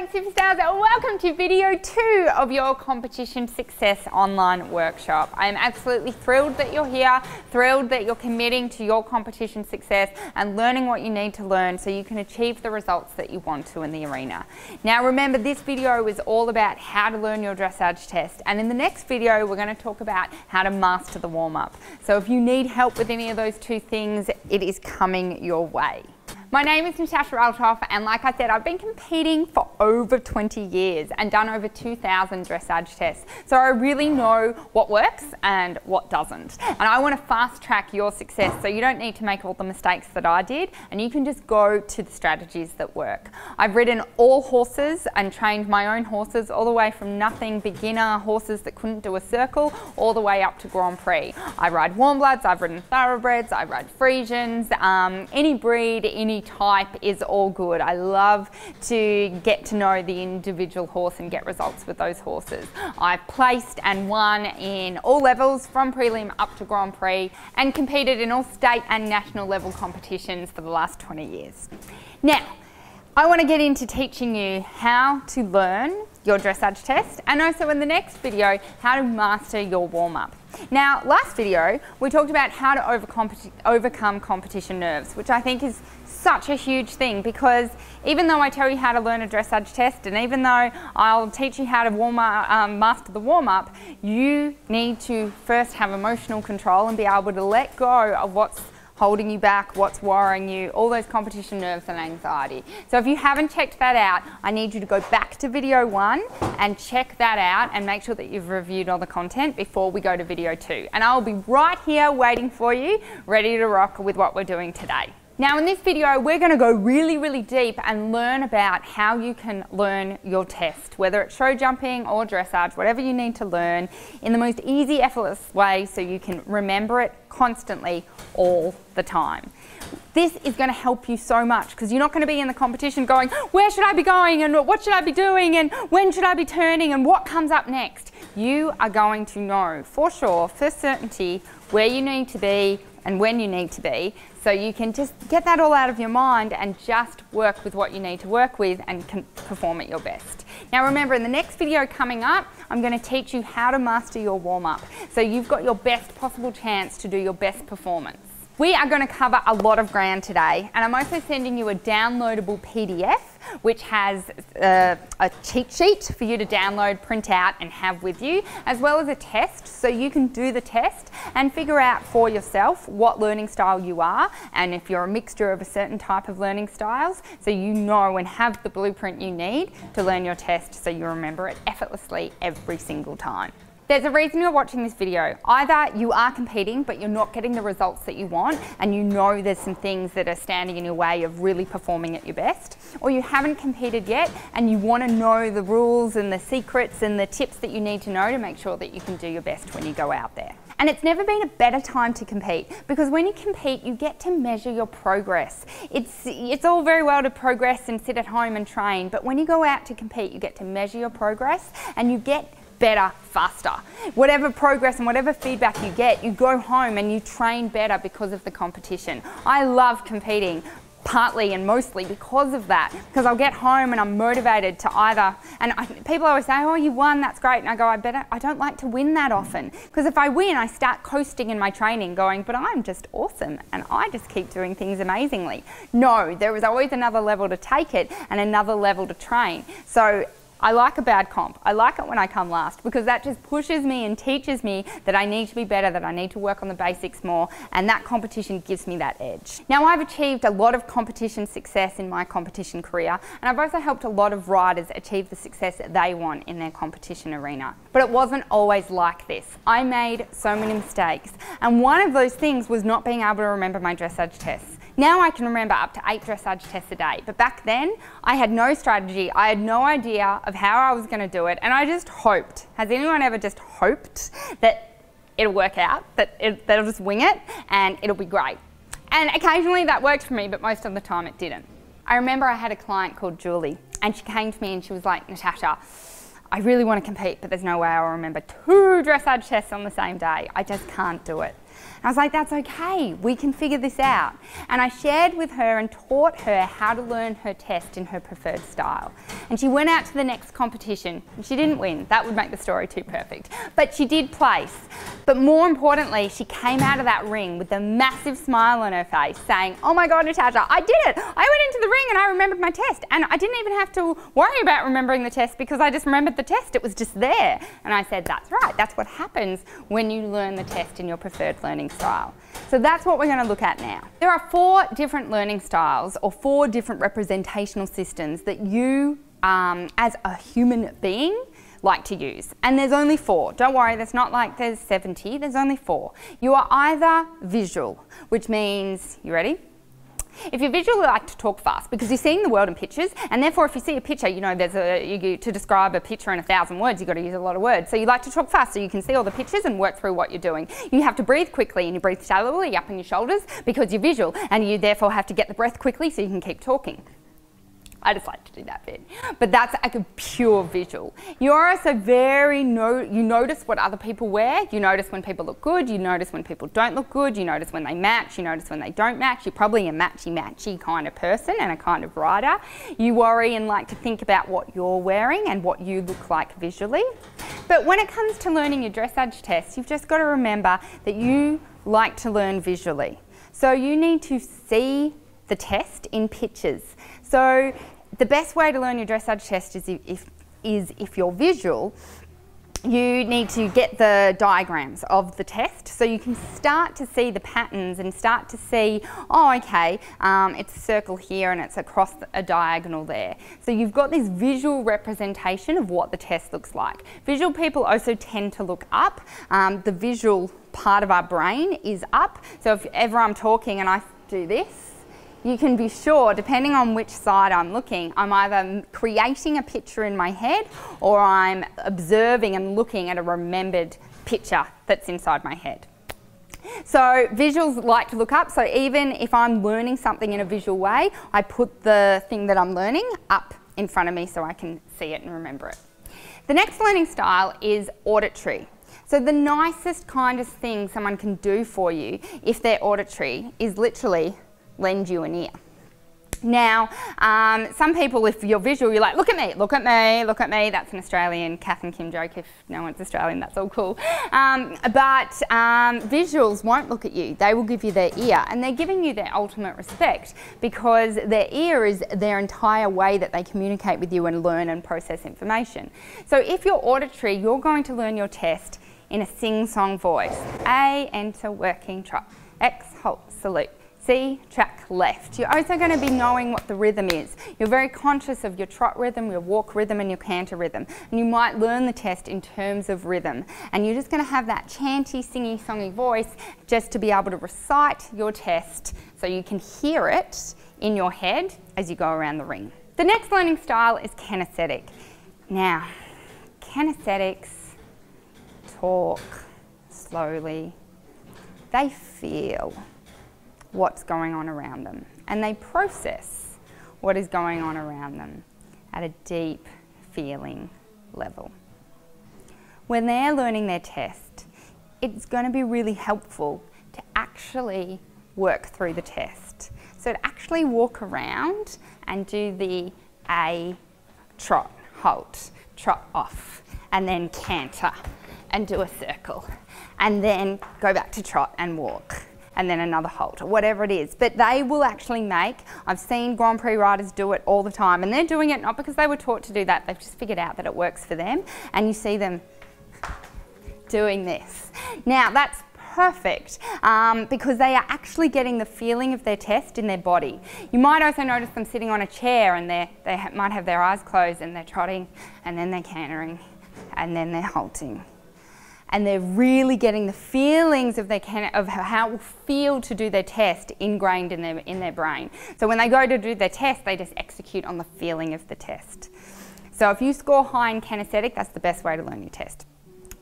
riding superstars, welcome to video 2 of your Competition Success online workshop. I am absolutely thrilled that you're here, thrilled that you're committing to your competition success and learning what you need to learn so you can achieve the results that you want to in the arena. Now remember, this video is all about how to learn your dressage test, and in the next video we're going to talk about how to master the warm-up. So if you need help with any of those two things, it is coming your way. My name is Tash, and like I said, I've been competing for over 20 years and done over 2,000 dressage tests. So I really know what works and what doesn't. And I want to fast track your success so you don't need to make all the mistakes that I did, and you can just go to the strategies that work. I've ridden all horses and trained my own horses, all the way from nothing beginner horses that couldn't do a circle all the way up to Grand Prix. I ride warm bloods, I've ridden thoroughbreds, I ride Friesians, any breed, any type is all good. I love to get to know the individual horse and get results with those horses. I've placed and won in all levels from prelim up to Grand Prix and competed in all state and national level competitions for the last 20 years. Now, I want to get into teaching you how to learn your dressage test, and also in the next video how to master your warm-up. Now, last video we talked about how to overcome competition nerves, which I think is such a huge thing, because even though I tell you how to learn a dressage test, and even though I'll teach you how to master the warm-up, you need to first have emotional control and be able to let go of what's holding you back, what's worrying you, all those competition nerves and anxiety. So if you haven't checked that out, I need you to go back to video 1 and check that out and make sure that you've reviewed all the content before we go to video 2. And I'll be right here waiting for you, ready to rock with what we're doing today. Now in this video, we're going to go really deep and learn about how you can learn your test, whether it's show jumping or dressage, whatever you need to learn, in the most easy, effortless way so you can remember it constantly all the time. This is going to help you so much, because you're not going to be in the competition going, where should I be going and what should I be doing and when should I be turning and what comes up next. You are going to know for sure, for certainty, where you need to be and when you need to be, so you can just get that all out of your mind and just work with what you need to work with and can perform at your best. Now remember, in the next video coming up, I'm going to teach you how to master your warm-up, so you've got your best possible chance to do your best performance. We are going to cover a lot of ground today, and I'm also sending you a downloadable PDF which has a cheat sheet for you to download, print out and have with you, as well as a test so you can do the test and figure out for yourself what learning style you are, and if you're a mixture of a certain type of learning styles, so you know and have the blueprint you need to learn your test so you remember it effortlessly every single time. There's a reason you're watching this video. Either you are competing but you're not getting the results that you want, and you know there's some things that are standing in your way of really performing at your best, or you haven't competed yet and you want to know the rules and the secrets and the tips that you need to know to make sure that you can do your best when you go out there. And it's never been a better time to compete, because when you compete you get to measure your progress. It's all very well to progress and sit at home and train, but when you go out to compete you get to measure your progress and you get better faster. Whatever progress and whatever feedback you get, you go home and you train better because of the competition. I love competing, partly and mostly because of that, because I'll get home and I'm motivated to either, and people always say, oh, you won, that's great, and I go, I don't like to win that often, because if I win I start coasting in my training going, but I'm just awesome and I just keep doing things amazingly. No, there is always another level to take it and another level to train. So I like a bad comp. I like it when I come last, because that just pushes me and teaches me that I need to be better, that I need to work on the basics more, and that competition gives me that edge. Now, I've achieved a lot of competition success in my competition career, and I've also helped a lot of riders achieve the success that they want in their competition arena. But it wasn't always like this. I made so many mistakes, and one of those things was not being able to remember my dressage tests. Now I can remember up to 8 dressage tests a day, but back then I had no strategy, I had no idea of how I was going to do it, and I just hoped. Has anyone ever just hoped that it'll work out, that they'll just wing it and it'll be great? And occasionally that worked for me, but most of the time it didn't. I remember I had a client called Julie, and she came to me and she was like, Natasha, I really want to compete, but there's no way I'll remember 2 dressage tests on the same day. I just can't do it. And I was like, that's okay, we can figure this out. And I shared with her and taught her how to learn her test in her preferred style. And she went out to the next competition, and she didn't win. That would make the story too perfect. But she did place. But more importantly, she came out of that ring with a massive smile on her face saying, oh my God, Natasha, I did it. I went into the ring and I remembered my test. And I didn't even have to worry about remembering the test because I just remembered the test. It was just there. And I said, that's right. That's what happens when you learn the test in your preferred learning style. So that's what we're going to look at now. There are 4 different learning styles or 4 different representational systems that you, as a human being, like to use. And there's only 4. Don't worry, there's not like there's 70, there's only 4. You are either visual, which means, you ready? If you're visual, you like to talk fast because you're seeing the world in pictures, and therefore if you see a picture, you know to describe a picture in 1,000 words, you've got to use a lot of words. So you like to talk fast so you can see all the pictures and work through what you're doing. You have to breathe quickly, and you breathe shallowly up in your shoulders because you're visual, and you therefore have to get the breath quickly so you can keep talking. I just like to do that bit. But that's like a pure visual. You're also you notice what other people wear. You notice when people look good. You notice when people don't look good. You notice when they match. You notice when they don't match. You're probably a matchy-matchy kind of person and a kind of writer. You worry and like to think about what you're wearing and what you look like visually. But when it comes to learning your dressage test, you've just got to remember that you like to learn visually. So you need to see the test in pictures. So the best way to learn your dressage test is if you're visual, you need to get the diagrams of the test so you can start to see the patterns and start to see, oh okay, it's a circle here and it's across a diagonal there. So you've got this visual representation of what the test looks like. Visual people also tend to look up. The visual part of our brain is up. So if ever I'm talking and I do this, you can be sure, depending on which side I'm looking, I'm either creating a picture in my head or I'm observing and looking at a remembered picture that's inside my head. So visuals like to look up, so even if I'm learning something in a visual way, I put the thing that I'm learning up in front of me so I can see it and remember it. The next learning style is auditory. So the nicest, kindest thing someone can do for you if they're auditory is literally lend you an ear. Now, some people, if you're visual, you're like, look at me, look at me, look at me. That's an Australian Kath and Kim joke. If no one's Australian, that's all cool. But visuals won't look at you. They will give you their ear, and they're giving you their ultimate respect because their ear is their entire way that they communicate with you and learn and process information. So if you're auditory, you're going to learn your test in a sing-song voice. A, enter, working, trot. X, halt, salute. C, track left. You're also going to be knowing what the rhythm is. You're very conscious of your trot rhythm, your walk rhythm and your canter rhythm. And you might learn the test in terms of rhythm. And you're just going to have that chanty, singy, songy voice just to be able to recite your test so you can hear it in your head as you go around the ring. The next learning style is kinesthetic. Now, kinesthetics talk slowly. They feel what's going on around them, and they process what is going on around them at a deep feeling level. When they're learning their test, it's going to be really helpful to actually work through the test. So to actually walk around and do the A, trot, halt, trot off, and then canter and do a circle, and then go back to trot and walk, and then another halt, or whatever it is. But they will actually I've seen Grand Prix riders do it all the time, and they're doing it not because they were taught to do that, they've just figured out that it works for them, and you see them doing this. Now that's perfect because they are actually getting the feeling of their test in their body. You might also notice them sitting on a chair and they might have their eyes closed and they're trotting, and then they're cantering, and then they're halting. And they're really getting the feelings of how it will feel to do their test ingrained in their brain. So when they go to do their test, they just execute on the feeling of the test. So if you score high in kinesthetic, that's the best way to learn your test.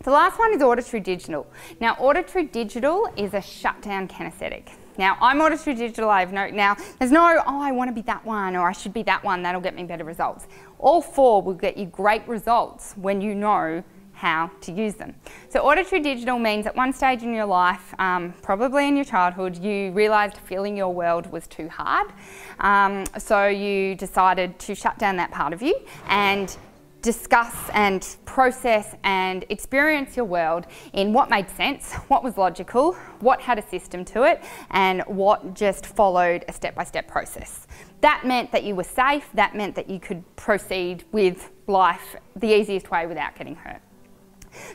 The last one is auditory digital. Now auditory digital is a shutdown kinesthetic. Now I'm auditory digital, there's no, oh I want to be that one or I should be that one, that'll get me better results. All 4 will get you great results when you know how to use them. So auditory digital means at one stage in your life, probably in your childhood, you realised filling your world was too hard. So you decided to shut down that part of you and discuss and process and experience your world in what made sense, what was logical, what had a system to it, and what just followed a step-by-step process. That meant that you were safe, that meant that you could proceed with life the easiest way without getting hurt.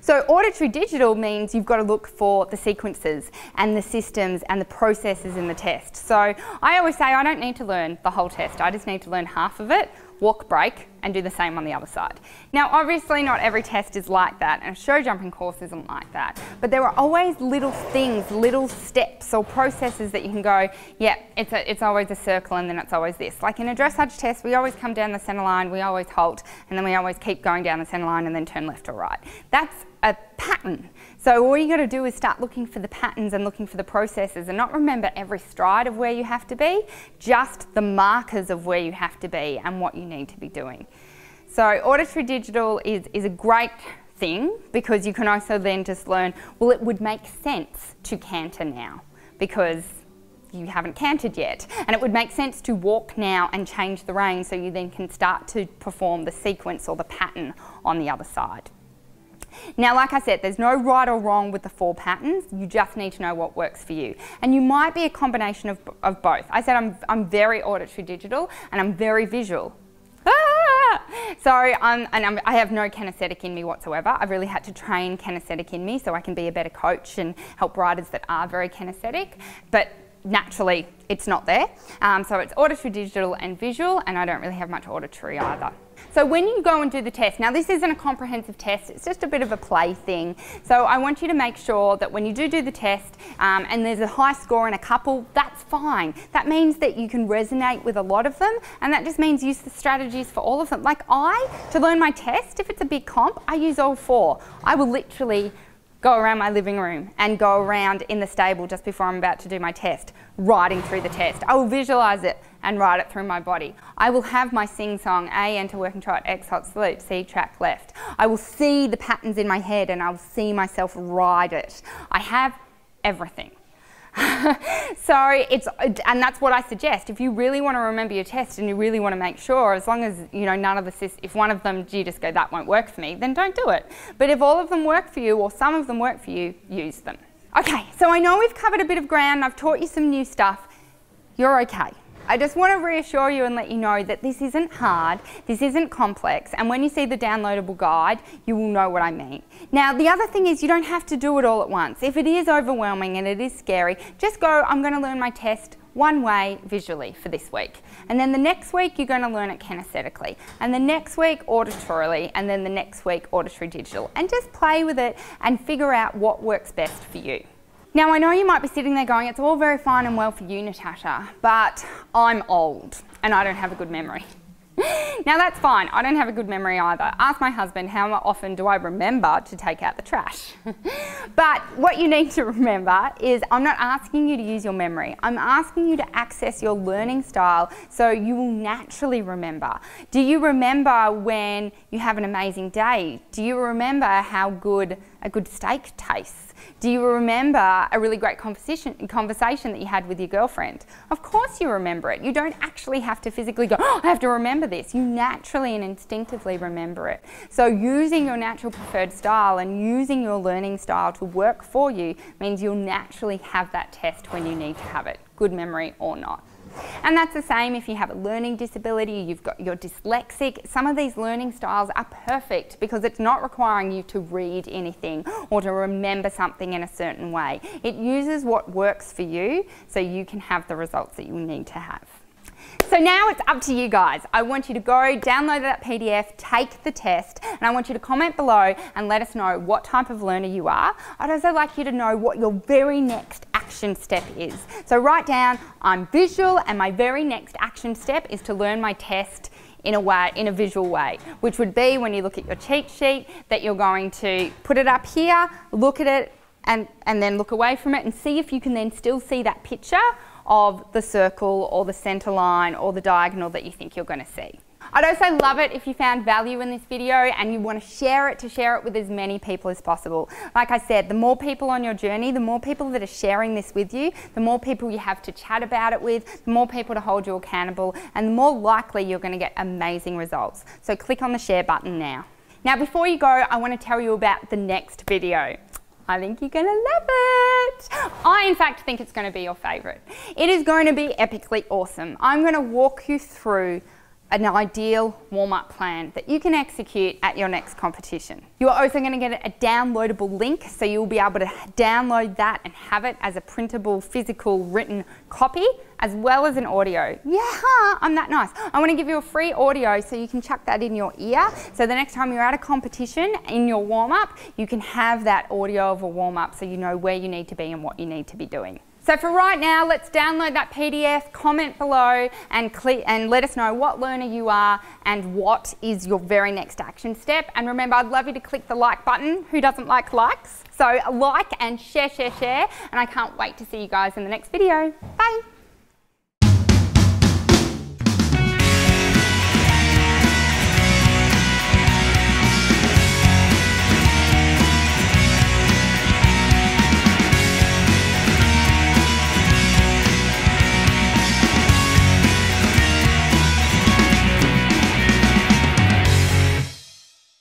So auditory digital means you've got to look for the sequences and the systems and the processes in the test. So I always say I don't need to learn the whole test, I just need to learn half of it, walk, break, and do the same on the other side. Now obviously not every test is like that, and a show jumping course isn't like that, but there are always little things, little steps or processes that you can go, yeah, it's always a circle and then it's always this. Like in a dressage test, we always come down the centre line, we always halt, and then we always keep going down the centre line and then turn left or right. That's a pattern. So all you got to do is start looking for the patterns and looking for the processes, and not remember every stride of where you have to be, just the markers of where you have to be and what you need to be doing. So auditory digital is a great thing because you can also then just learn, well, it would make sense to canter now because you haven't cantered yet, and it would make sense to walk now and change the rein so you then can start to perform the sequence or the pattern on the other side. Now, like I said, there's no right or wrong with the 4 patterns. You just need to know what works for you. And you might be a combination of both. I said I'm very auditory digital and I'm very visual. So I have no kinesthetic in me whatsoever. I've really had to train kinesthetic in me so I can be a better coach and help riders that are very kinesthetic. But naturally, it's not there. So it's auditory digital and visual, and I don't really have much auditory either. So when you go and do the test, now this isn't a comprehensive test, it's just a bit of a play thing. So I want you to make sure that when you do the test and there's a high score in a couple, that's fine. That means that you can resonate with a lot of them, and that just means use the strategies for all of them. Like to learn my test, if it's a big comp, I use all 4. I will literally go around my living room and go around in the stable just before I'm about to do my test, riding through the test. I will visualise it and ride it through my body. I will have my sing song, A, enter, working trot, X, hot salute, C, track left. I will see the patterns in my head and I will see myself ride it. I have everything. And that's what I suggest. If you really want to remember your test and you really want to make sure, as long as you know none of the if one of them you just go, that won't work for me, then don't do it. But if all of them work for you or some of them work for you, use them. Okay, so I know we've covered a bit of ground, I've taught you some new stuff. You're okay. I just want to reassure you and let you know that this isn't hard, this isn't complex, and when you see the downloadable guide, you will know what I mean. Now, the other thing is you don't have to do it all at once. If it is overwhelming and it is scary, just go, I'm going to learn my test one way visually for this week. And then the next week you're going to learn it kinesthetically, and the next week auditorily, and then the next week auditory digital. And just play with it and figure out what works best for you. Now, I know you might be sitting there going, it's all very fine and well for you, Natasha, but I'm old and I don't have a good memory. Now that's fine, I don't have a good memory either. Ask my husband, how often do I remember to take out the trash? But what you need to remember is I'm not asking you to use your memory. I'm asking you to access your learning style so you will naturally remember. Do you remember when you have an amazing day? Do you remember how good a good steak tastes? Do you remember a really great conversation that you had with your girlfriend? Of course you remember it. You don't actually have to physically go, oh, I have to remember this. You naturally and instinctively remember it. So using your natural preferred style and using your learning style to work for you means you'll naturally have that test when you need to have it, good memory or not. And that's the same if you have a learning disability, you're dyslexic. Some of these learning styles are perfect because it's not requiring you to read anything or to remember something in a certain way. It uses what works for you so you can have the results that you need to have. So now it's up to you guys. I want you to go download that PDF, take the test, and I want you to comment below and let us know what type of learner you are. I'd also like you to know what your very next action step is. So write down, I'm visual and my very next action step is to learn my test in a visual way, which would be when you look at your cheat sheet that you're going to put it up here, look at it, and then look away from it and see if you can then still see that picture of the circle or the centre line or the diagonal that you think you're going to see. I'd also love it if you found value in this video and you want to share it with as many people as possible. Like I said, the more people on your journey, the more people that are sharing this with you, the more people you have to chat about it with, the more people to hold you accountable, and the more likely you're going to get amazing results. So click on the share button now. Now before you go, I want to tell you about the next video. I think you're going to love it. I, in fact, think it's going to be your favourite. It is going to be epically awesome. I'm going to walk you through an ideal warm-up plan that you can execute at your next competition. You're also going to get a downloadable link, so you'll be able to download that and have it as a printable, physical, written copy, as well as an audio. Yeah, I'm that nice. I want to give you a free audio so you can chuck that in your ear, so the next time you're at a competition in your warm-up, you can have that audio of a warm-up so you know where you need to be and what you need to be doing. So for right now, let's download that PDF, comment below, and let us know what learner you are and what is your very next action step. And remember, I'd love you to click the like button. Who doesn't like likes? So like and share, and I can't wait to see you guys in the next video. Bye.